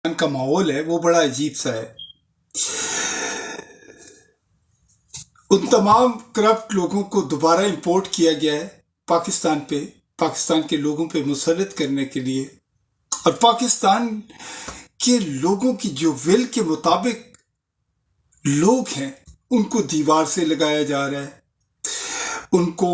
का माहौल है वो बड़ा अजीब सा है। उन तमाम करप्ट लोगों को दोबारा इंपोर्ट किया गया है पाकिस्तान के लोगों पे मुसल्लत करने के लिए, और पाकिस्तान के लोगों की जो विल के मुताबिक लोग हैं उनको दीवार से लगाया जा रहा है, उनको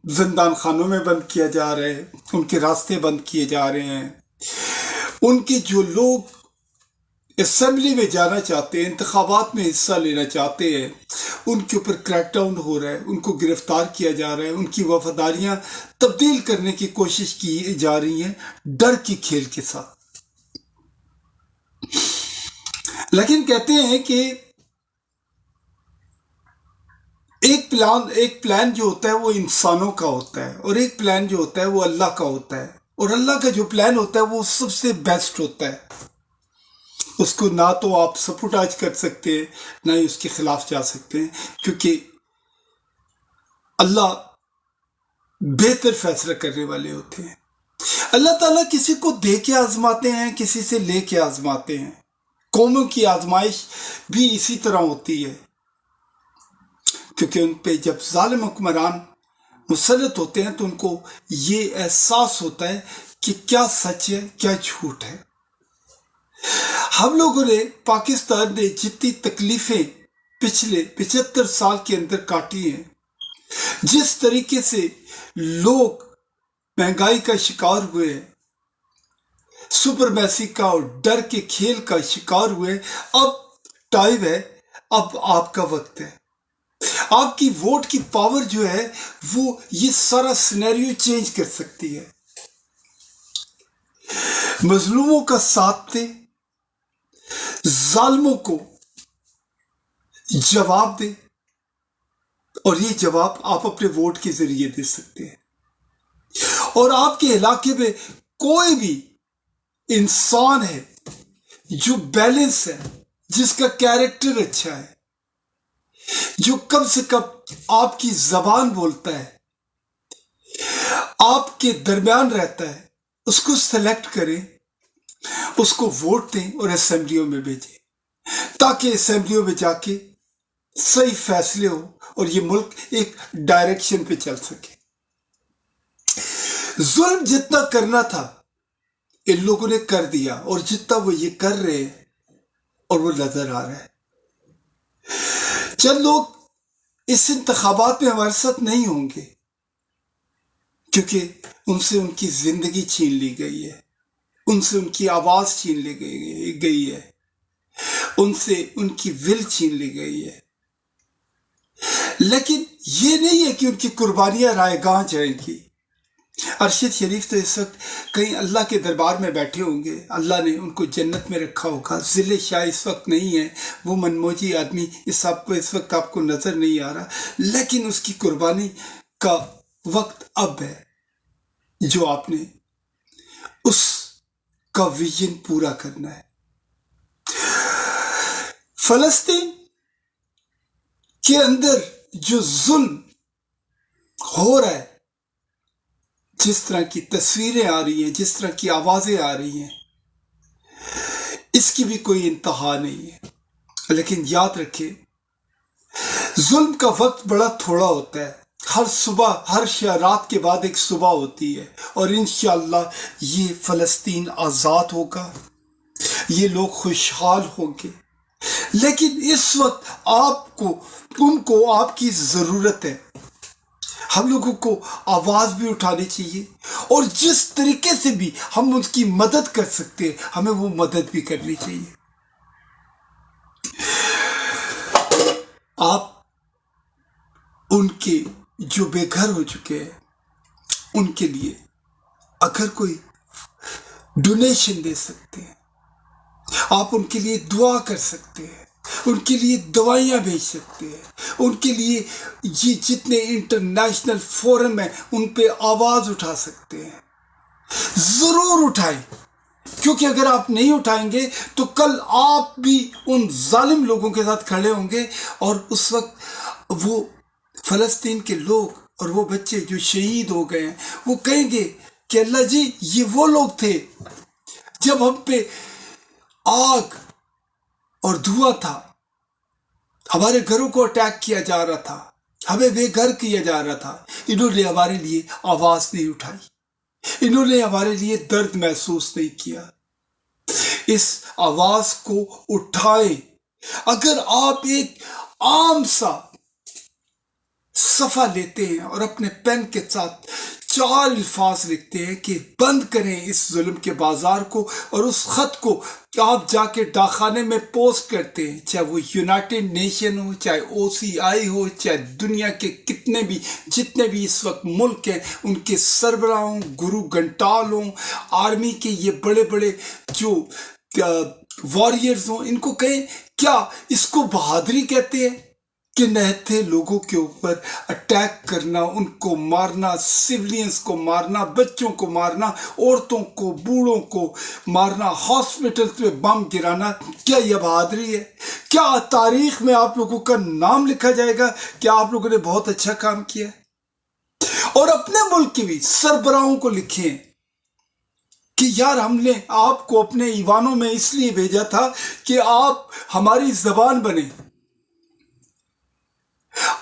जिंदान खानों में बंद किया जा रहा है, उनके रास्ते बंद किए जा रहे हैं। उनके जो लोग असेंबली में जाना चाहते हैं, इंतखाबात में हिस्सा लेना चाहते हैं, उनके ऊपर क्रैकडाउन हो रहा है, उनको गिरफ्तार किया जा रहा है, उनकी वफादारियां तब्दील करने की कोशिश की जा रही हैं डर के खेल के साथ। लेकिन कहते हैं कि एक प्लान जो होता है वो इंसानों का होता है, और एक प्लान जो होता है वो अल्लाह का होता है, और अल्लाह का जो प्लान होता है वो सबसे बेस्ट होता है। उसको ना तो आप सपोर्टाज कर सकते हैं, ना ही उसके खिलाफ जा सकते हैं, क्योंकि अल्लाह बेहतर फैसला करने वाले होते हैं। अल्लाह ताला किसी को दे के आजमाते हैं, किसी से ले के आजमाते हैं। कौमों की आजमाइश भी इसी तरह होती है, क्योंकि उन पे जब जालिम हुक्मरान मुसल्लत होते हैं तो उनको ये एहसास होता है कि क्या सच है क्या झूठ है। हम लोगों ने पाकिस्तान ने जितनी तकलीफें पिछले 75 साल के अंदर काटी हैं, जिस तरीके से लोग महंगाई का शिकार हुए, सुपरमैसी का और डर के खेल का शिकार हुए, अब टाइम है, अब आपका वक्त है। आपकी वोट की पावर जो है वो ये सारा सिनेरियो चेंज कर सकती है। मजलूमों का साथ दे, जालिमों को जवाब दे, और ये जवाब आप अपने वोट के जरिए दे सकते हैं। और आपके इलाके में कोई भी इंसान है जो बैलेंस है, जिसका कैरेक्टर अच्छा है, जो कम से कम आपकी जबान बोलता है, आपके दरमियान रहता है, उसको सेलेक्ट करें, उसको वोट दें और असेंबलियों में भेजें, ताकि असेंबलियों में जाके सही फैसले हो और ये मुल्क एक डायरेक्शन पे चल सके। जुल्म जितना करना था इन लोगों ने कर दिया, और जितना वो ये कर रहे हैं और वो नजर आ रहा है। चंद लोग इस इंतखाबात में हमारे साथ नहीं होंगे, क्योंकि उनसे उनकी जिंदगी छीन ली गई है, उनसे उनकी आवाज छीन ली गई है, उनसे उनकी विल छीन ली गई है। लेकिन ये नहीं है कि उनकी कुर्बानियां रायगाह जाएंगी। अरशद शरीफ तो इस वक्त कहीं अल्लाह के दरबार में बैठे होंगे, अल्लाह ने उनको जन्नत में रखा होगा। जिले शाह इस वक्त नहीं है, वो मनमोजी आदमी इस वक्त आपको नजर नहीं आ रहा, लेकिन उसकी कुर्बानी का वक्त अब है, जो आपने उसका विजन पूरा करना है। फलस्तीन के अंदर जो जुल्म हो रहा है, जिस तरह की तस्वीरें आ रही हैं, जिस तरह की आवाजें आ रही हैं, इसकी भी कोई इंतहा नहीं है। लेकिन याद रखें, जुल्म का वक्त बड़ा थोड़ा होता है। हर सुबह, हर रात के बाद एक सुबह होती है, और इंशाअल्लाह ये फलस्तीन आजाद होगा, ये लोग खुशहाल होंगे। लेकिन इस वक्त उनको आपकी जरूरत है। हम लोगों को आवाज भी उठानी चाहिए, और जिस तरीके से भी हम उनकी मदद कर सकते हैं, हमें वो मदद भी करनी चाहिए। आप उनके जो बेघर हो चुके हैं, उनके लिए अगर कोई डोनेशन दे सकते हैं, आप उनके लिए दुआ कर सकते हैं, उनके लिए दवाइयां भेज सकते हैं, उनके लिए ये जितने इंटरनेशनल फोरम है उन पे आवाज उठा सकते हैं। जरूर उठाएं, क्योंकि अगर आप नहीं उठाएंगे तो कल आप भी उन जालिम लोगों के साथ खड़े होंगे, और उस वक्त वो फलस्तीन के लोग और वो बच्चे जो शहीद हो गए हैं, वो कहेंगे कि अल्लाह जी, ये वो लोग थे जब हम पे आग और धुआं था, हमारे घरों को अटैक किया जा रहा था, हमें बेघर किया जा रहा था, इन्होंने हमारे लिए आवाज नहीं उठाई, इन्होंने हमारे लिए दर्द महसूस नहीं किया। इस आवाज को उठाएं। अगर आप एक आम सा सफा लेते हैं और अपने पेन के साथ 4 अल्फाज लिखते हैं कि बंद करें इस जुल्म के बाजार को, और उस खत को आप जाके डाकखाने में पोस्ट करते हैं, चाहे वो यूनाइटेड नेशन हो, चाहे OCI हो, चाहे दुनिया के जितने भी इस वक्त मुल्क हैं, उनके सरबराहों, गुरु घंटालों, आर्मी के ये बड़े बड़े जो वॉरियर्स हों, इनको कहें क्या इसको बहादुरी कहते हैं कि निहत्थे लोगों के ऊपर अटैक करना, उनको मारना, सिविलियंस को मारना, बच्चों को मारना, औरतों को, बूढ़ों को मारना, हॉस्पिटल्स में बम गिराना, क्या यह बहादुरी है? क्या तारीख में आप लोगों का नाम लिखा जाएगा कि आप लोगों ने बहुत अच्छा काम किया? और अपने मुल्क के भी सरबराहों को लिखें कि यार हमने आपको अपने ईवानों में इसलिए भेजा था कि आप हमारी जबान बने।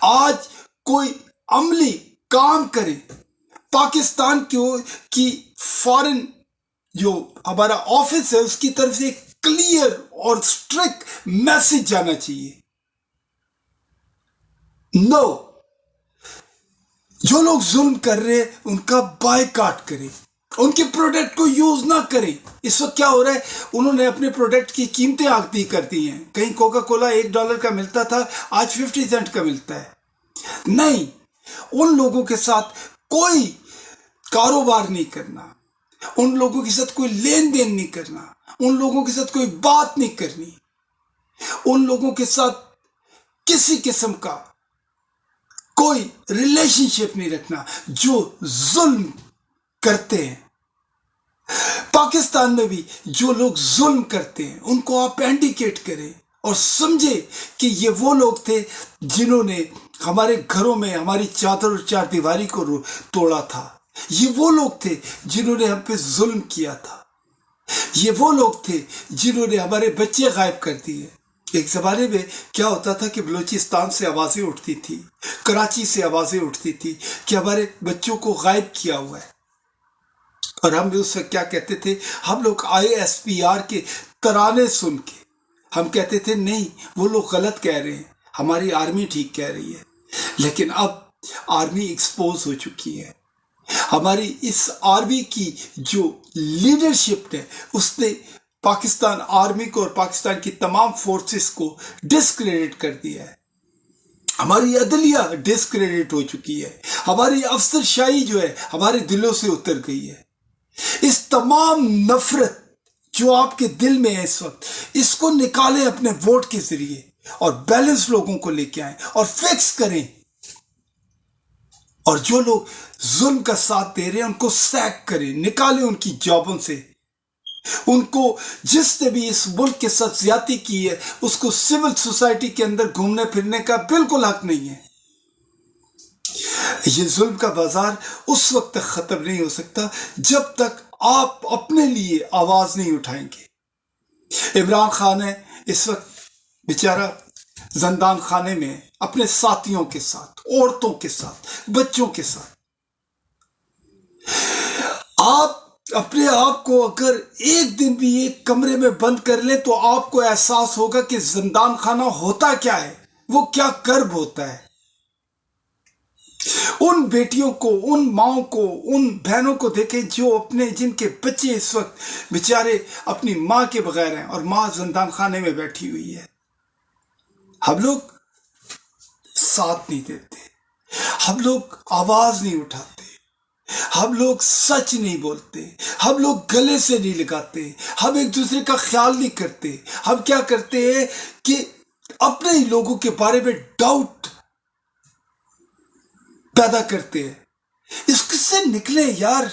आज कोई अमली काम करे, पाकिस्तान की फॉरेन जो हमारा ऑफिस है उसकी तरफ से क्लियर और स्ट्रिक्ट मैसेज जाना चाहिए। नो, जो लोग जुल्म कर रहे हैं उनका बायकॉट करें, उनके प्रोडक्ट को यूज ना करें। इस वक्त क्या हो रहा है, उन्होंने अपने प्रोडक्ट की कीमतें आगती कर दी हैं। कहीं कोका कोला $1 का मिलता था, आज 50 सेंट का मिलता है। नहीं, उन लोगों के साथ कोई कारोबार नहीं करना, उन लोगों के साथ कोई लेन देन नहीं करना, उन लोगों के साथ कोई बात नहीं करनी, उन लोगों के साथ किसी किस्म का कोई रिलेशनशिप नहीं रखना जो जुल्म करते हैं। पाकिस्तान में भी जो लोग जुल्म करते हैं उनको आप इंडिकेट करें और समझे कि ये वो लोग थे जिन्होंने हमारे घरों में हमारी चादर और चारदीवारी को तोड़ा था। ये वो लोग थे जिन्होंने हम पे जुल्म किया था। ये वो लोग थे जिन्होंने हमारे बच्चे गायब कर दिए। एक जमाने में क्या होता था कि बलूचिस्तान से आवाजें उठती थी, कराची से आवाजें उठती थी कि हमारे बच्चों को गायब किया हुआ है, और हम उस वक्त क्या कहते थे, हम लोग ISPR के तराने सुन के हम कहते थे नहीं, वो लोग गलत कह रहे हैं, हमारी आर्मी ठीक कह रही है। लेकिन अब आर्मी एक्सपोज हो चुकी है। हमारी इस आर्मी की जो लीडरशिप है उसने पाकिस्तान आर्मी को और पाकिस्तान की तमाम फोर्सेस को डिस्क्रेडिट कर दिया है। हमारी अदलिया डिस्क्रेडिट हो चुकी है। हमारी अफसरशाही जो है हमारे दिलों से उतर गई है। इस तमाम नफरत जो आपके दिल में है इस वक्त, इसको निकालें अपने वोट के जरिए और बैलेंस लोगों को लेके आए और फिक्स करें। और जो लोग जुल्म का साथ दे रहे हैं उनको सैक करें, निकालें उनकी जॉबों से। उनको जिसने भी इस मुल्क के साथ ज्यादती की है उसको सिविल सोसाइटी के अंदर घूमने फिरने का बिल्कुल हक नहीं है। ये जुल्म का बाजार उस वक्त तक खत्म नहीं हो सकता जब तक आप अपने लिए आवाज नहीं उठाएंगे। इमरान खान है इस वक्त बेचारा जिंदान खाने में अपने साथियों के साथ, औरतों के साथ, बच्चों के साथ। आप अपने आप को अगर एक दिन भी एक कमरे में बंद कर ले तो आपको एहसास होगा कि जिंदान खाना होता क्या है, वो क्या कर्ब होता है। उन बेटियों को, उन माओं को, उन बहनों को देखें जो अपने जिनके बच्चे इस वक्त बेचारे अपनी मां के बगैर हैं और मां जिंदान खाने में बैठी हुई है। हम लोग साथ नहीं देते, हम लोग आवाज नहीं उठाते, हम लोग सच नहीं बोलते, हम लोग गले से नहीं लगाते, हम एक दूसरे का ख्याल नहीं करते। हम क्या करते हैं कि अपने ही लोगों के बारे में डाउट पैदा करते हैं। इससे निकले यार।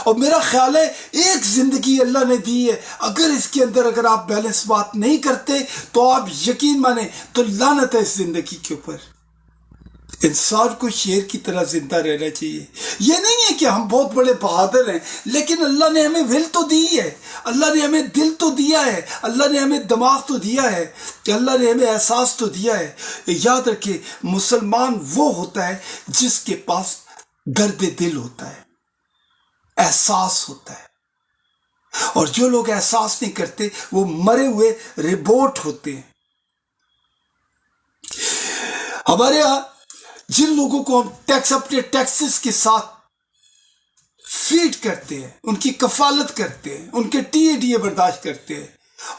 और मेरा ख्याल है एक जिंदगी अल्लाह ने दी है, अगर इसके अंदर अगर आप बैलेंस बात नहीं करते तो आप यकीन माने तो लानत है इस जिंदगी के ऊपर। इंसान को शेर की तरह जिंदा रहना चाहिए। ये नहीं है कि हम बहुत बड़े बहादुर हैं, लेकिन अल्लाह ने हमें विल तो दी है, अल्लाह ने हमें दिल तो दिया है, अल्लाह ने हमें दिमाग तो दिया है, अल्लाह ने हमें एहसास तो दिया है। याद रखिए, मुसलमान वो होता है जिसके पास दर्द दिल होता है, एहसास होता है। और जो लोग एहसास नहीं करते वो मरे हुए रिबोट होते हैं। हमारे यहां जिन लोगों को हम टैक्स अपने टैक्सेस के साथ फीड करते हैं, उनकी कफालत करते हैं, उनके टीए बर्दाश्त करते हैं,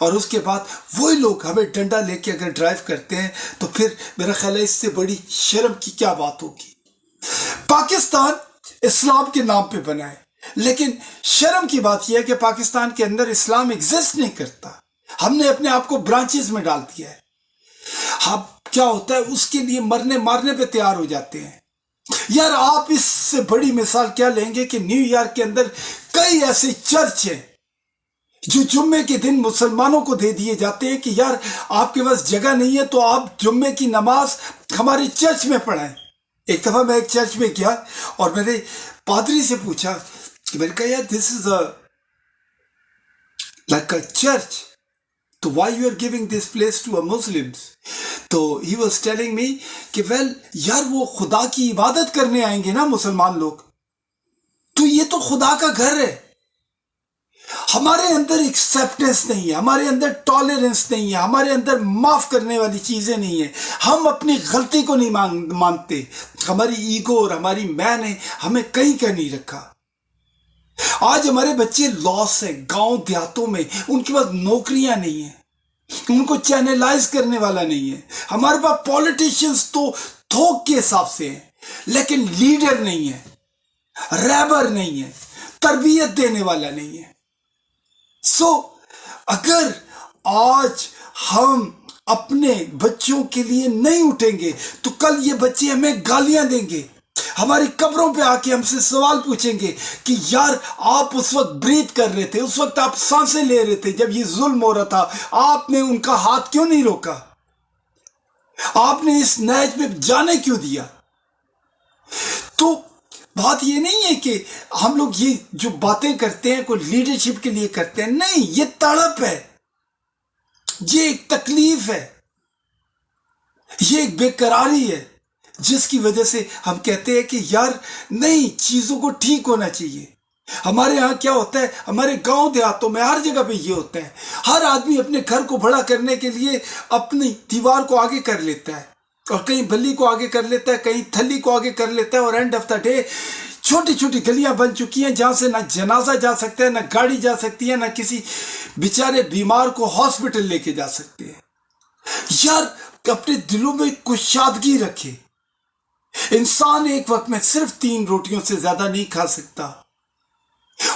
और उसके बाद वही लोग हमें डंडा लेके अगर ड्राइव करते हैं, तो फिर मेरा ख्याल है इससे बड़ी शर्म की क्या बात होगी। पाकिस्तान इस्लाम के नाम पे बना है, लेकिन शर्म की बात यह है कि पाकिस्तान के अंदर इस्लाम एग्जिस्ट नहीं करता। हमने अपने आप को ब्रांचेस में डाल दिया है। हम क्या होता है, उसके लिए मरने मारने पे तैयार हो जाते हैं। यार, आप इससे बड़ी मिसाल क्या लेंगे कि न्यूयॉर्क के अंदर कई ऐसे चर्च हैं जो जुम्मे के दिन मुसलमानों को दे दिए जाते हैं कि यार आपके पास जगह नहीं है तो आप जुम्मे की नमाज हमारे चर्च में पढ़ाएं। एक दफा मैं एक चर्च में गया और मैंने पादरी से पूछा कि मैंने कहा, यार this is like a church, तो why you are giving this place to a Muslims? तो ही वॉज टेलिंग मी कि वेल यार, वो खुदा की इबादत करने आएंगे ना मुसलमान लोग, तो ये तो खुदा का घर है। हमारे अंदर एक्सेप्टेंस नहीं है, हमारे अंदर टॉलरेंस नहीं है, हमारे अंदर माफ करने वाली चीजें नहीं है। हम अपनी गलती को नहीं मानते। हमारी ईगो और हमारी मैं ने हमें कहीं का नहीं रखा। आज हमारे बच्चे लॉस हैं गांव देहातों में, उनके पास नौकरियां नहीं है, उनको चैनलाइज करने वाला नहीं है। हमारे पास पॉलिटिशियंस तो थोक के हिसाब से हैं, लेकिन लीडर नहीं है, रहबर नहीं है, तरबियत देने वाला नहीं है। अगर आज हम अपने बच्चों के लिए नहीं उठेंगे तो कल ये बच्चे हमें गालियां देंगे, हमारी कब्रों पे आके हमसे सवाल पूछेंगे कि यार आप उस वक्त ब्रीथ कर रहे थे, उस वक्त आप सांसें ले रहे थे जब ये जुल्म हो रहा था, आपने उनका हाथ क्यों नहीं रोका, आपने इस नहज में जाने क्यों दिया? तो बात ये नहीं है कि हम लोग ये जो बातें करते हैं कोई लीडरशिप के लिए करते हैं, नहीं, ये तड़प है, ये एक तकलीफ है, ये एक बेकरारी है, जिसकी वजह से हम कहते हैं कि यार नहीं, चीजों को ठीक होना चाहिए। हमारे यहाँ क्या होता है, हमारे गांव देहातों में हर जगह पे ये होता है, हर आदमी अपने घर को बड़ा करने के लिए अपनी दीवार को आगे कर लेता है, और कहीं बल्ली को आगे कर लेता है, कहीं थल्ली को आगे कर लेता है, और एंड ऑफ द डे छोटी छोटी गलियां बन चुकी हैं जहां से ना जनाजा जा सकता है, ना गाड़ी जा सकती है, ना किसी बेचारे बीमार को हॉस्पिटल लेके जा सकते हैं। यार, अपने दिलों में कुशादगी रखे। इंसान एक वक्त में सिर्फ 3 रोटियों से ज्यादा नहीं खा सकता,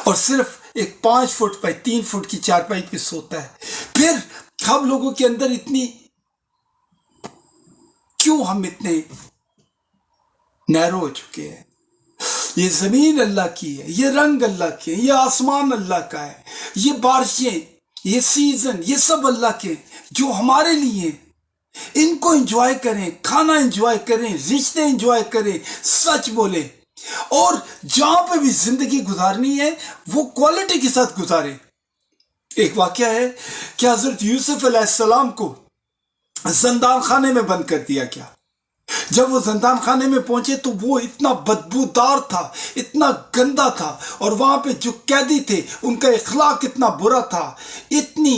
और सिर्फ एक 5 फुट बाई 3 फुट की चारपाई पे सोता है। फिर हम लोगों के अंदर इतनी क्यों, हम इतने नैरो हो चुके हैं? ये जमीन अल्लाह की है, ये रंग अल्लाह के, ये आसमान अल्लाह का है, ये बारिशें, ये सीजन, ये सब अल्लाह के जो हमारे लिए। इनको एंजॉय करें, खाना एंजॉय करें, रिश्ते एंजॉय करें, सच बोले, और जहां पे भी जिंदगी गुजारनी है वो क्वालिटी के साथ गुजारें। एक वाकया है कि हजरत यूसुफ अलैहिस्सलाम को जिंदान खाने में बंद कर दिया गया। जब वो जिंदान खाने में पहुंचे तो वो इतना बदबूदार था, इतना गंदा था, और वहां पे जो कैदी थे उनका इखलाक इतना बुरा था, इतनी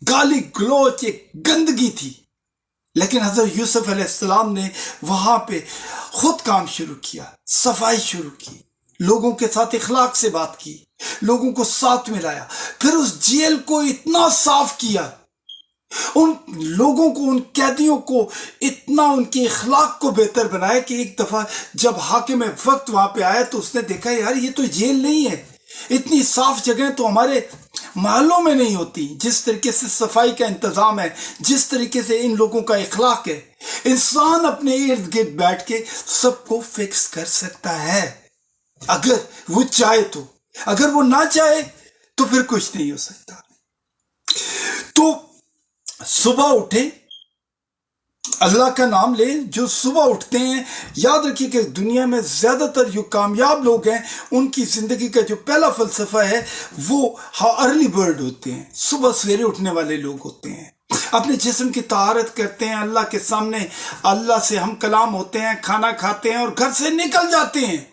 गाली गलोच, एक गंदगी थी। लेकिन हजरत यूसुफ अलैहिस्सलाम ने वहां पे खुद काम शुरू किया, सफाई शुरू की, लोगों के साथ इखलाक से बात की, लोगों को साथ मिलाया, फिर उस जेल को इतना साफ किया, उन लोगों को, उन कैदियों को इतना उनके इखलाक को बेहतर बनाया कि एक दफा जब हाकिम वक्त वहां पे आया तो उसने देखा यार ये तो जेल नहीं है, इतनी साफ जगह तो हमारे महलों में नहीं होती। जिस तरीके से सफाई का इंतजाम है, जिस तरीके से इन लोगों का इखलाक है, इंसान अपने इर्द गिर्द बैठ के सबको फिक्स कर सकता है अगर वो चाहे तो। अगर वो ना चाहे तो फिर कुछ नहीं हो सकता। तो सुबह उठे, اللہ کا نام لیں. جو صبح اٹھتے ہیں، یاد رکھیے کہ دنیا میں زیادہ تر جو کامیاب لوگ ہیں ان کی زندگی کا جو پہلا فلسفہ ہے وہ ارلی برڈ ہوتے ہیں، صبح سویرے اٹھنے والے لوگ ہوتے ہیں. اپنے جسم کی طہارت کرتے ہیں، اللہ کے سامنے اللہ سے ہم کلام ہوتے ہیں، کھانا کھاتے ہیں اور گھر سے نکل جاتے ہیں،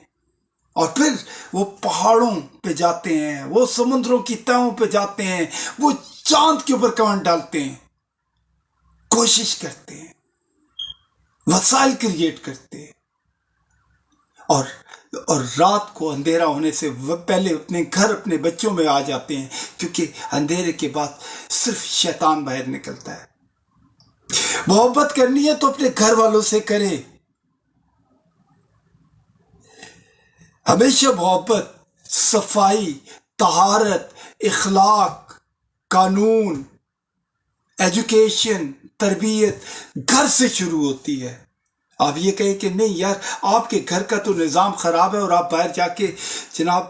اور پھر وہ پہاڑوں پہ جاتے ہیں، وہ سمندروں کی تہوں پہ جاتے ہیں، وہ چاند کے اوپر کمر ڈالتے ہیں، کوشش کرتے ہیں، وسائل کریٹ کرتے ہیں، اور رات کو اندھیرا ہونے سے پہلے اپنے گھر اپنے بچوں میں آ جاتے ہیں، کیونکہ اندھیرے کے بعد صرف شیطان باہر نکلتا ہے. محبت کرنی ہے تو اپنے گھر والوں سے کرے. ہمیشہ محبت، صفائی، طہارت، اخلاق، قانون، ایجوکیشن، تربیت گھر سے شروع ہوتی ہے. آپ یہ کہیں کہ نہیں یار آپ کے گھر کا تو نظام خراب ہے اور آپ باہر جا کے جناب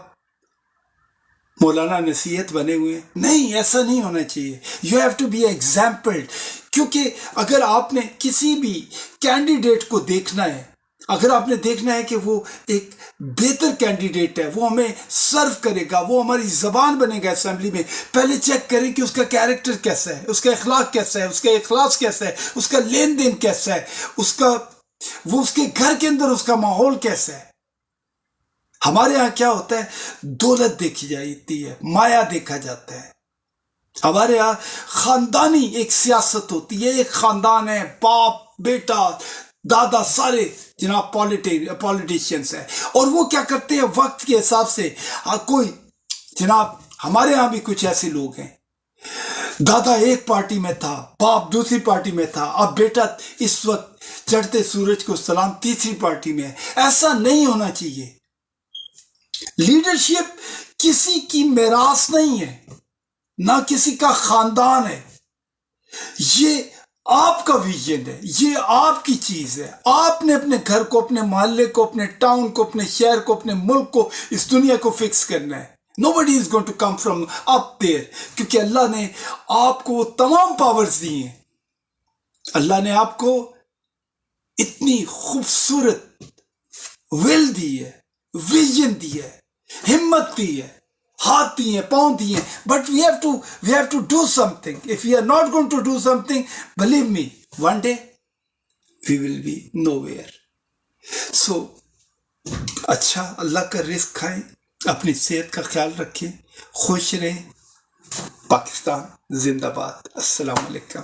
مولانا نصیحت بنے ہوئے ہیں. نہیں، ایسا نہیں ہونا چاہیے. You have to be example. کیونکہ اگر آپ نے کسی بھی کینڈیڈیٹ کو دیکھنا ہے، اگر آپ نے دیکھنا ہے کہ وہ ایک بہتر کینڈیڈیٹ ہے، وہ ہمیں سرو کرے گا، وہ ہماری زبان بنے گا اسمبلی میں، پہلے چیک کریں کہ اس کا کیریکٹر کیسا ہے، اس کا اخلاق کیسا ہے، اس کا اخلاص کیسا ہے، اس کا لین دین کیسا ہے، اس کے گھر کے اندر اس کا ماحول کیسا ہے. ہمارے ہاں کیا ہوتا ہے، دولت دیکھی جاتی ہے، مایا دیکھا جاتا ہے. ہمارے ہاں خاندانی ایک سیاست ہوتی ہے، ایک خاندان ہے، باپ بیٹا دادا سارے جناب پولیٹیشینس ہیں، اور وہ کیا کرتے ہیں وقت کے حساب سے. کوئی جناب ہمارے ہاں بھی کچھ ایسے لوگ ہیں، دادا ایک پارٹی میں تھا، باپ دوسری پارٹی میں تھا، اب بیٹا اس وقت چڑھتے سورج کو سلام تیسری پارٹی میں ہے. ایسا نہیں ہونا چاہیے. لیڈرشپ کسی کی میراث نہیں ہے، نہ کسی کا خاندان ہے. یہ آپ کا ویژن ہے، یہ آپ کی چیز ہے. آپ نے اپنے گھر کو، اپنے محلے کو، اپنے ٹاؤن کو، اپنے شہر کو، اپنے ملک کو، اس دنیا کو فکس کرنا ہے. Nobody is going to come from up there. کیونکہ اللہ نے آپ کو وہ تمام پاورز دی ہیں. اللہ نے آپ کو اتنی خوبصورت ول دی ہے، ویژن دی ہے، ہمت دی ہے، ہاتھ دی ہیں، پاؤں دی ہیں. But we have to do something. If we are not going to do something, believe me, one day we will be nowhere. So اچھا اللہ کا رزق کھائیں، اپنی صحت کا خیال رکھیں، خوش رہیں. پاکستان زندہ باد. السلام علیکم.